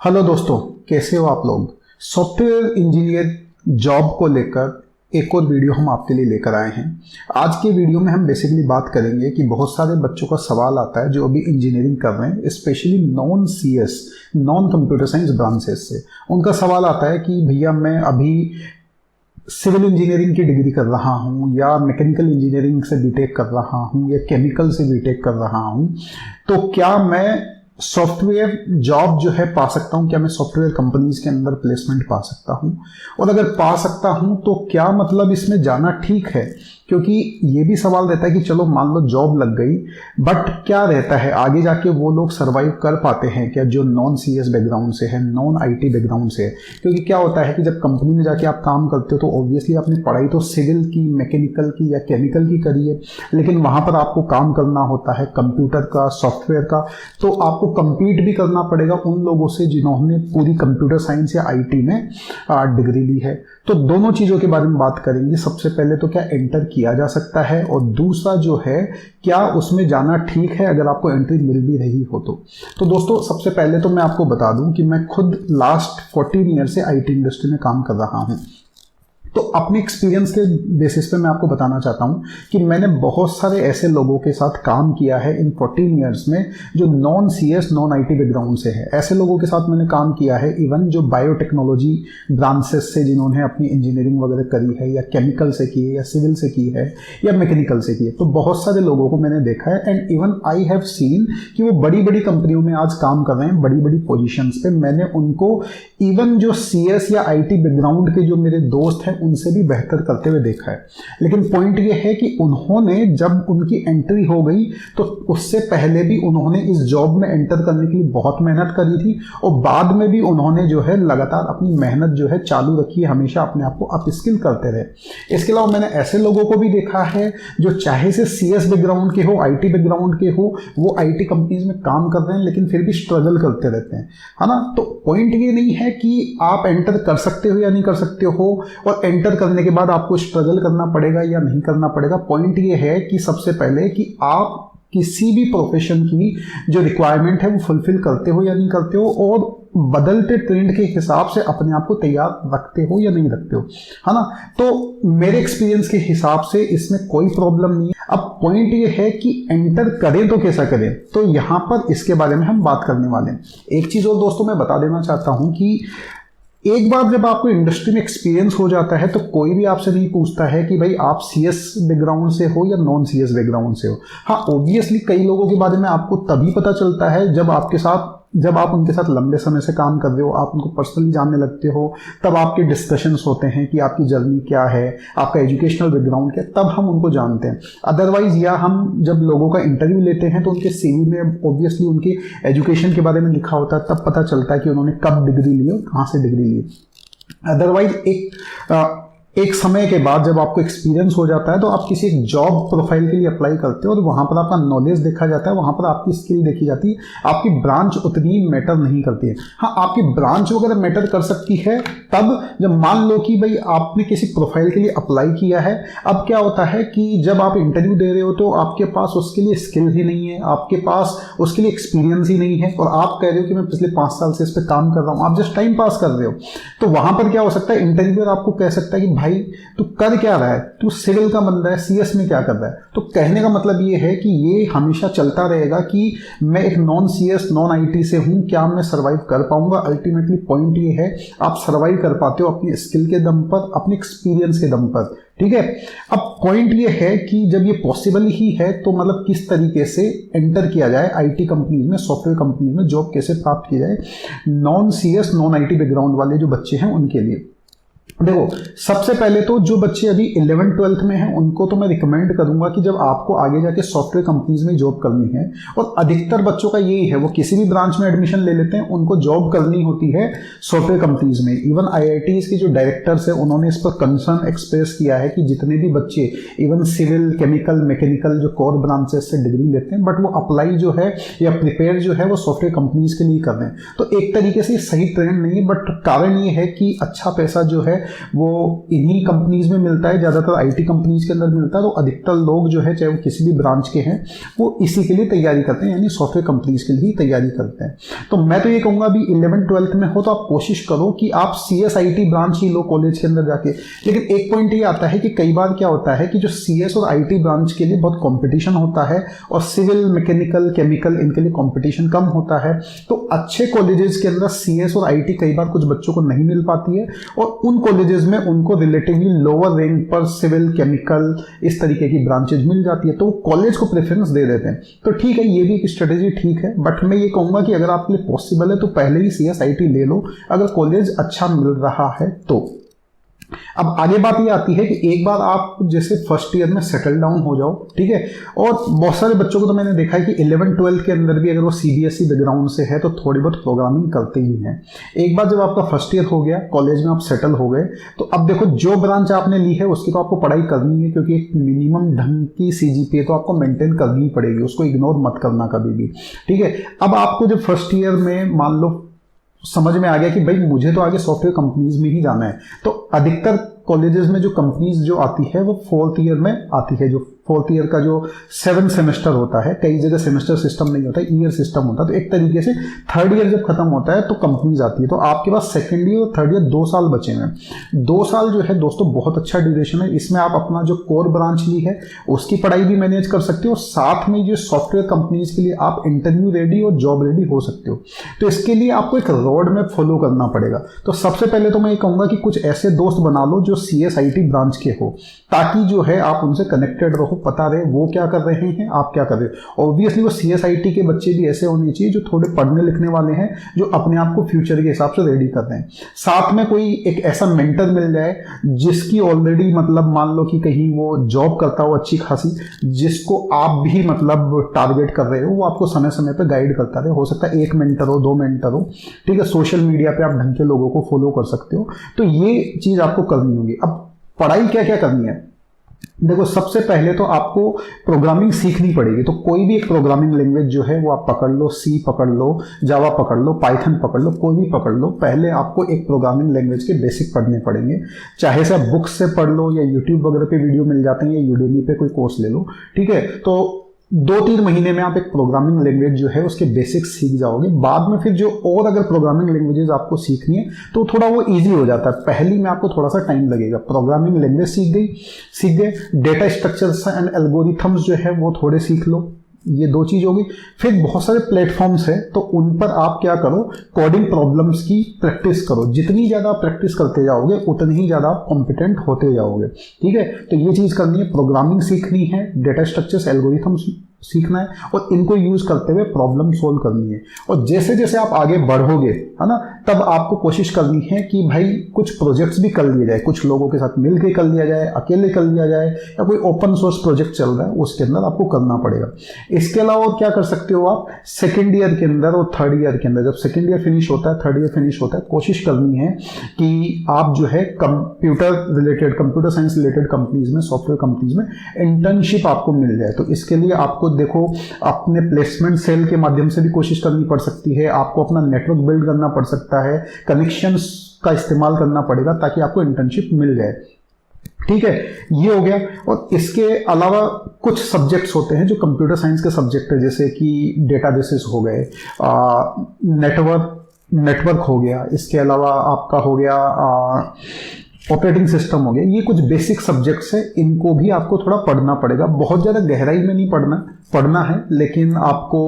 Hello दोस्तों, कैसे हो आप लोग। सॉफ्टवेयर इंजीनियर जॉब को लेकर एक और वीडियो हम आपके लिए लेकर आए हैं। आज के वीडियो में हम बेसिकली बात करेंगे कि बहुत सारे बच्चों का सवाल आता है जो अभी इंजीनियरिंग कर रहे हैं, specially non CS non computer science branches से। उनका सवाल आता है कि भैया मैं अभी सिविल इंजीनियरिंग की डिग्री कर रहा हूँ या मैकेनिकल इंजीनियरिंग से बीटेक कर रहा हूँ या केमिकल से बीटेक कर रहा हूँ, तो क्या मैं सॉफ्टवेयर जॉब जो है पा सकता हूँ, क्या मैं सॉफ्टवेयर कंपनीज के अंदर प्लेसमेंट पा सकता हूँ, और अगर पा सकता हूँ तो क्या मतलब इसमें जाना ठीक है। क्योंकि ये भी सवाल रहता है कि चलो मान लो जॉब लग गई, बट क्या रहता है आगे जाके वो लोग सरवाइव कर पाते हैं क्या जो नॉन CS बैकग्राउंड से है, नॉन IT बैकग्राउंड से है। क्योंकि क्या होता है कि जब कंपनी में जाके आप काम करते हो तो ऑब्वियसली आपने पढ़ाई तो सिविल की, मैकेनिकल की या केमिकल की करी है, लेकिन वहाँ पर आपको काम करना होता है कंप्यूटर का, सॉफ्टवेयर का, तो आपको compete भी करना पड़ेगा उन लोगों से जिन्होंने पूरी कंप्यूटर साइंस या IT में डिग्री ली है। तो दोनों चीज़ों के बारे में बात करेंगे। सबसे पहले तो क्या एंटर किया जा सकता है, और दूसरा जो है क्या उसमें जाना ठीक है अगर आपको एंट्री मिल भी रही हो तो दोस्तों सबसे पहले तो मैं आपको बता दूं कि मैं खुद लास्ट 14 ईयर से IT इंडस्ट्री में काम कर रहा हूं। तो अपने एक्सपीरियंस के बेसिस पे मैं आपको बताना चाहता हूं कि मैंने बहुत सारे ऐसे लोगों के साथ काम किया है इन 14 ईयर्स में जो non CS non IT background से है। ऐसे लोगों के साथ मैंने काम किया है इवन जो बायोटेक्नोलॉजी ब्रांचेस से जिन्होंने अपनी इंजीनियरिंग वगैरह करी है, या केमिकल से की है, या सिविल से की है, या मैकेनिकल से की है। तो बहुत सारे लोगों को मैंने देखा है and even I have seen कि वो बड़ी बड़ी कंपनियों में आज काम कर रहे हैं, बड़ी बड़ी पोजिशंस पे। मैंने उनको इवन जो CS या IT बैकग्राउंड के जो मेरे दोस्त हैं उनसे भी बेहतर करते हुए देखा है। लेकिन पॉइंट ये है कि उन्होंने जब उनकी एंट्री हो गई तो उससे पहले भी उन्होंने इस जॉब में एंटर करने के लिए बहुत मेहनत करी थी, और बाद में भी उन्होंने जो है लगातार अपनी मेहनत जो है चालू रखी है, हमेशा अपने आप को अपस्किल करते रहे। इसके अलावा मैंने ऐसे लोगों को भी देखा है जो चाहे से CS बैकग्राउंड के हो, IT बैकग्राउंड के हो, वो IT कंपनीज में काम कर रहे हैं लेकिन फिर भी स्ट्रगल करते रहते हैं, है ना। तो पॉइंट ये नहीं है कि आप एंटर कर सकते हो या नहीं कर सकते हो, और एंटर करने के बाद आपको स्ट्रगल करना पड़ेगा या नहीं करना पड़ेगा। पॉइंट ये है कि सबसे पहले कि आप किसी भी प्रोफेशन की जो रिक्वायरमेंट है वो फुलफिल करते हो या नहीं करते हो, और बदलते ट्रेंड के हिसाब से अपने आप को तैयार रखते हो या नहीं रखते हो, है ना। तो मेरे एक्सपीरियंस के हिसाब से इसमें कोई प्रॉब्लम नहीं है। अब पॉइंट ये है कि एंटर करें तो कैसा करें, तो यहां पर इसके बारे में हम बात करने वाले हैं। एक चीज और दोस्तों मैं बता देना चाहता हूं कि एक बार जब आपको इंडस्ट्री में एक्सपीरियंस हो जाता है तो कोई भी आपसे नहीं पूछता है कि भाई आप CS बैकग्राउंड से हो या नॉन CS बैकग्राउंड से हो। हाँ, ऑब्वियसली कई लोगों के बारे में आपको तभी पता चलता है जब आप उनके साथ लंबे समय से काम कर रहे हो, आप उनको पर्सनली जानने लगते हो, तब आपके डिस्कशंस होते हैं कि आपकी जर्नी क्या है, आपका एजुकेशनल बैकग्राउंड क्या है, तब हम उनको जानते हैं। अदरवाइज या हम जब लोगों का इंटरव्यू लेते हैं तो उनके CV में ऑब्वियसली उनके एजुकेशन के बारे में लिखा होता है, तब पता चलता है कि उन्होंने कब डिग्री ली और कहाँ से डिग्री ली। अदरवाइज एक समय के बाद जब आपको एक्सपीरियंस हो जाता है तो आप किसी एक जॉब प्रोफाइल के लिए अप्लाई करते हो और वहां पर आपका नॉलेज देखा जाता है, वहां पर आपकी स्किल देखी जाती है, आपकी ब्रांच उतनी मैटर नहीं करती है। हाँ, आपकी ब्रांच वगैरह मैटर कर सकती है तब जब मान लो कि भाई आपने किसी प्रोफाइल के लिए अप्लाई किया है। अब क्या होता है कि जब आप इंटरव्यू दे रहे हो तो आपके पास उसके लिए स्किल ही नहीं है, आपके पास उसके लिए एक्सपीरियंस ही नहीं है, और आप कह रहे हो कि मैं पिछले 5 साल से इस पर काम कर रहा हूँ, आप जस्ट टाइम पास कर रहे हो। तो वहां पर क्या हो सकता है, इंटरव्यूअर आपको कह सकता है कि भाई तू कर क्या रहा है, तू सिविल का बंदा है, CS में क्या कर रहा है। तो कहने का मतलब ये है कि ये हमेशा चलता रहेगा कि मैं एक नॉन CS नॉन IT से हूं, क्या मैं सर्वाइव कर पाऊंगा। अल्टीमेटली पॉइंट ये है आप सर्वाइव कर पाते हो अपनी स्किल के दम पर, अपने एक्सपीरियंस के दम पर, ठीक है। अब पॉइंट ये है कि जब ये पॉसिबल ही है तो मतलब किस तरीके से एंटर किया जाए IT कंपनीज में, सॉफ्टवेयर कंपनीज में जॉब कैसे प्राप्त की जाए non CS non IT background वाले जो बच्चे हैं उनके लिए। देखो, सबसे पहले तो जो बच्चे अभी 11th-12th में हैं उनको तो मैं रिकमेंड करूंगा कि जब आपको आगे जाके सॉफ्टवेयर कंपनीज में जॉब करनी है, और अधिकतर बच्चों का यही है, वो किसी भी ब्रांच में एडमिशन ले लेते हैं, उनको जॉब करनी होती है सॉफ्टवेयर कंपनीज में। इवन IITs के जो डायरेक्टर्स है उन्होंने इस पर कंसर्न एक्सप्रेस किया है कि जितने भी बच्चे इवन सिविल, केमिकल, मैकेनिकल जो कोर ब्रांचेस से डिग्री लेते हैं, बट वो अप्लाई जो है या प्रिपेयर जो है वो सॉफ्टवेयर कंपनीज के लिए कर रहे हैं। तो एक तरीके से सही ट्रेंड नहीं है, बट कारण ये है कि अच्छा पैसा जो है है वो इन्हीं कंपनीज में मिलता है, ज़्यादातर आईटी कंपनीज के अंदर मिलता है। तो अधिकतर लोग जो है चाहे वो किसी भी ब्रांच के हैं वो इसी के लिए तैयारी करते हैं, यानी सॉफ्टवेयर कंपनीज के लिए ही तैयारी करते हैं। तो मैं तो ये कहूँगा अभी 11th-12th में हो तो आप कोशिश करो कि आप CSIT ब्रांच ही लो कॉलेज के अंदर जाके। लेकिन एक पॉइंट ये आता है कि कई बार क्या होता है कि जो CS और IT ब्रांच के लिए बहुत कंपटीशन होता है और सिविल, मैकेनिकल, केमिकल इनके लिए कंपटीशन कम होता है। तो अच्छे कॉलेजेस के अंदर CS और IT कई बार कुछ बच्चों को नहीं मिल पाती है और उन कॉलेजेस में उनको रिलेटिवली लोअर रैंक पर सिविल, केमिकल इस तरीके की ब्रांचेज मिल जाती है, तो कॉलेज को प्रेफरेंस दे देते हैं। तो ठीक है, ये भी एक स्ट्रेटेजी ठीक है, बट मैं ये कहूँगा कि अगर आपके लिए पॉसिबल है तो पहले ही CSIT ले लो अगर कॉलेज अच्छा मिल रहा है तो। अब आगे बात ये आती है कि एक बार आप जैसे फर्स्ट ईयर में सेटल डाउन हो जाओ, ठीक है, और बहुत सारे बच्चों को तो मैंने देखा है कि 11th-12th के अंदर भी अगर वो CBSE बैकग्राउंड से है तो थोड़ी बहुत प्रोग्रामिंग करते ही हैं। एक बार जब आपका फर्स्ट ईयर हो गया, कॉलेज में आप सेटल हो गए, तो अब देखो जो ब्रांच आपने ली है उसकी तो आपको पढ़ाई करनी है, क्योंकि एक मिनिमम ढंग की CGPA तो आपको मेंटेन करनी ही पड़ेगी, उसको इग्नोर मत करना कभी भी, ठीक है। अब आपको जब फर्स्ट ईयर में मान लो समझ में आ गया कि भाई मुझे तो आगे सॉफ्टवेयर कंपनीज में ही जाना है, तो अधिकतर कॉलेजेस में जो कंपनीज जो आती है वो 4th ईयर में आती है। जो 4th ईयर का जो 7 सेमेस्टर होता है, कई जगह सेमेस्टर सिस्टम नहीं होता, ईयर सिस्टम होता है, तो एक तरीके से 3rd ईयर जब खत्म होता है तो कंपनीज आती है। तो आपके पास 2nd ईयर और 3rd ईयर 2 साल बचे हैं। 2 साल जो है दोस्तों बहुत अच्छा ड्यूरेशन है, इसमें आप अपना जो कोर ब्रांच ली है उसकी पढ़ाई भी मैनेज कर सकते हो, साथ में जो सॉफ्टवेयर कंपनीज के लिए आप इंटरव्यू रेडी और जॉब रेडी हो सकते हो। तो इसके लिए आपको एक रोड मैप फॉलो करना पड़ेगा। तो सबसे पहले तो मैं ये कहूँगा कि कुछ ऐसे दोस्त बना लो जो CSIT ब्रांच के हो, ताकि जो है आप उनसे कनेक्टेड रहो, पता रहे वो क्या कर रहे हैं, आप क्या कर रहे हो। ऑब्वियसली वो CSIT के बच्चे भी ऐसे होने चाहिए जो थोड़े पढ़ने लिखने वाले हैं, जो अपने आप को फ्यूचर के हिसाब से रेडी कर रहे हैं। साथ में कोई एक ऐसा मेंटर मिल जाए जिसकी ऑलरेडी मतलब मान लो कि कहीं वो जॉब करता हो अच्छी खासी, जिसको आप भी मतलब टारगेट कर रहे हो, वो आपको समय समय पर गाइड करता रहे। हो सकता है 1 मेंटर हो, 2 मेंटर हो, ठीक है। सोशल मीडिया पे आप ढंग के लोगों को फॉलो कर सकते हो। तो ये चीज आपको करनी होगी। अब पढ़ाई क्या क्या करनी है, देखो सबसे पहले तो आपको प्रोग्रामिंग सीखनी पड़ेगी। तो कोई भी एक प्रोग्रामिंग लैंग्वेज जो है वो आप पकड़ लो, C पकड़ लो, जावा पकड़ लो, पाइथन पकड़ लो, कोई भी पकड़ लो। पहले आपको एक प्रोग्रामिंग लैंग्वेज के बेसिक पढ़ने पड़ेंगे, चाहे से आप बुक्स से पढ़ लो या यूट्यूब वगैरह पे वीडियो मिल जाते हैं या यूडेमी पे कोई कोर्स ले लो, ठीक है। तो 2-3 महीने में आप एक प्रोग्रामिंग लैंग्वेज जो है उसके बेसिक्स सीख जाओगे। बाद में फिर जो और अगर प्रोग्रामिंग लैंग्वेजेस आपको सीखनी है तो थोड़ा वो इजी हो जाता है। पहली में आपको थोड़ा सा टाइम लगेगा। प्रोग्रामिंग लैंग्वेज सीख गए, डेटा स्ट्रक्चर्स एंड एल्गोरिथम्स जो है वो थोड़े सीख लो, ये 2 चीज होगी। फिर बहुत सारे प्लेटफॉर्म्स हैं तो उन पर आप क्या करो, कोडिंग प्रॉब्लम्स की प्रैक्टिस करो। जितनी ज्यादा प्रैक्टिस करते जाओगे उतनी ही ज्यादा आप कॉम्पिटेंट होते जाओगे, ठीक है। तो ये चीज करनी है, प्रोग्रामिंग सीखनी है, डेटा स्ट्रक्चर्स, एल्गोरिथम्स सीखना है और इनको यूज करते हुए प्रॉब्लम सोल्व करनी है। और जैसे जैसे आप आगे बढ़ोगे, है ना, तब आपको कोशिश करनी है कि भाई कुछ प्रोजेक्ट्स भी कर लिए जाए, कुछ लोगों के साथ मिलकर कर लिया जाए, अकेले कर लिया जाए, या कोई ओपन सोर्स प्रोजेक्ट चल रहा है उसके अंदर आपको करना पड़ेगा। इसके अलावा और क्या कर सकते हो आप, 2nd ईयर के अंदर और 3rd ईयर के अंदर, जब 2nd ईयर फिनिश होता है, 3rd ईयर फिनिश होता है, कोशिश करनी है कि आप जो है कंप्यूटर साइंस रिलेटेड कंपनीज में, सॉफ्टवेयर कंपनीज में इंटर्नशिप आपको मिल जाए। तो इसके लिए आपको देखो अपने प्लेसमेंट सेल के माध्यम से भी कोशिश करनी पड़ सकती है, आपको अपना नेटवर्क बिल्ड करना पड़ सकता है, कनेक्शंस का इस्तेमाल करना पड़ेगा ताकि आपको इंटर्नशिप मिल जाए, ठीक है। ये हो गया। और इसके अलावा कुछ सब्जेक्ट्स होते हैं जो कंप्यूटर साइंस के सब्जेक्ट है, जैसे कि डेटाबेसेस हो गए, नेटवर्क हो गया, इसके अलावा आपका हो गया ऑपरेटिंग सिस्टम हो गया। ये कुछ बेसिक सब्जेक्ट्स है, इनको भी आपको थोड़ा पढ़ना पड़ेगा। बहुत ज़्यादा गहराई में नहीं पढ़ना है, लेकिन आपको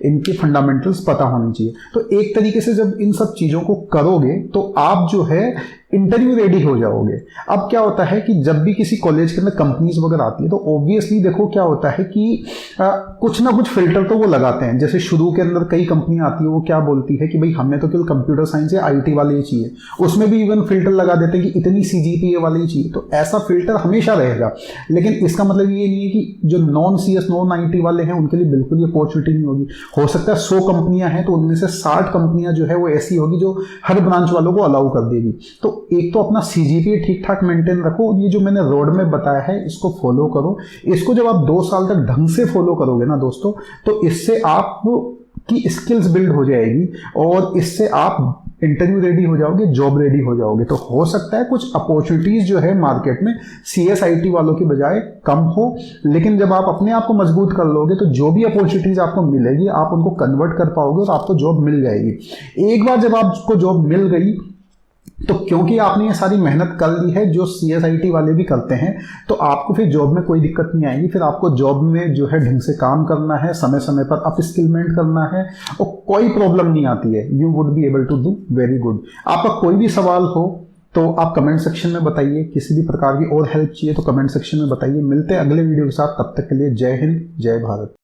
इनके फंडामेंटल्स पता होने चाहिए। तो एक तरीके से जब इन सब चीज़ों को करोगे तो आप जो है इंटरव्यू रेडी हो जाओगे। अब क्या होता है कि जब भी किसी कॉलेज के अंदर कंपनीज वगैरह आती है तो ऑब्वियसली देखो क्या होता है कि कुछ ना कुछ फिल्टर तो वो लगाते हैं। जैसे शुरू के अंदर कई कंपनियां आती है, वो क्या बोलती है कि भाई हमें तो केवल कंप्यूटर साइंस या IT वाले ही चाहिए, उसमें भी इवन फिल्टर लगा देते हैं कि इतनी CGPA वाले ही चाहिए। तो ऐसा फिल्टर हमेशा रहेगा, लेकिन इसका मतलब ये नहीं है कि जो नॉन CS नॉन IT वाले हैं उनके लिए बिल्कुल ये अपॉर्चुनिटी नहीं होगी। हो सकता है 100 कंपनियां हैं तो उनमें से 60 कंपनियां जो है वो ऐसी होगी जो हर ब्रांच वालों को अलाउ कर देगी। तो एक तो अपना CGPA ठीक ठाक मेंटेन रखो, ये जो मैंने रोड में बताया है इसको फॉलो करो। इसको जब आप 2 साल तक ढंग से फॉलो करोगे ना दोस्तों, तो इससे आप की स्किल्स बिल्ड हो जाएगी और इससे आप इंटरव्यू रेडी हो जाओगे, जॉब रेडी हो जाओगे। तो हो सकता है कुछ अपॉर्चुनिटीज जो है मार्केट में CSIT वालों की बजाय कम हो, लेकिन जब आप अपने आप को मजबूत कर लोगे तो जो भी अपॉर्चुनिटीज आपको मिलेगी आप उनको कन्वर्ट कर पाओगे और आपको जॉब मिल जाएगी। एक बार जब आपको जॉब मिल गई तो क्योंकि आपने ये सारी मेहनत कर ली है जो CSIT वाले भी करते हैं, तो आपको फिर जॉब में कोई दिक्कत नहीं आएगी। फिर आपको जॉब में जो है ढंग से काम करना है, समय समय पर अप स्किलमेंट करना है और कोई प्रॉब्लम नहीं आती है। You would be able to do very good. आपका कोई भी सवाल हो तो आप कमेंट सेक्शन में बताइए, किसी भी प्रकार की और हेल्प चाहिए तो कमेंट सेक्शन में बताइए। मिलते हैं अगले वीडियो के साथ, तब तक के लिए जय हिंद, जय भारत।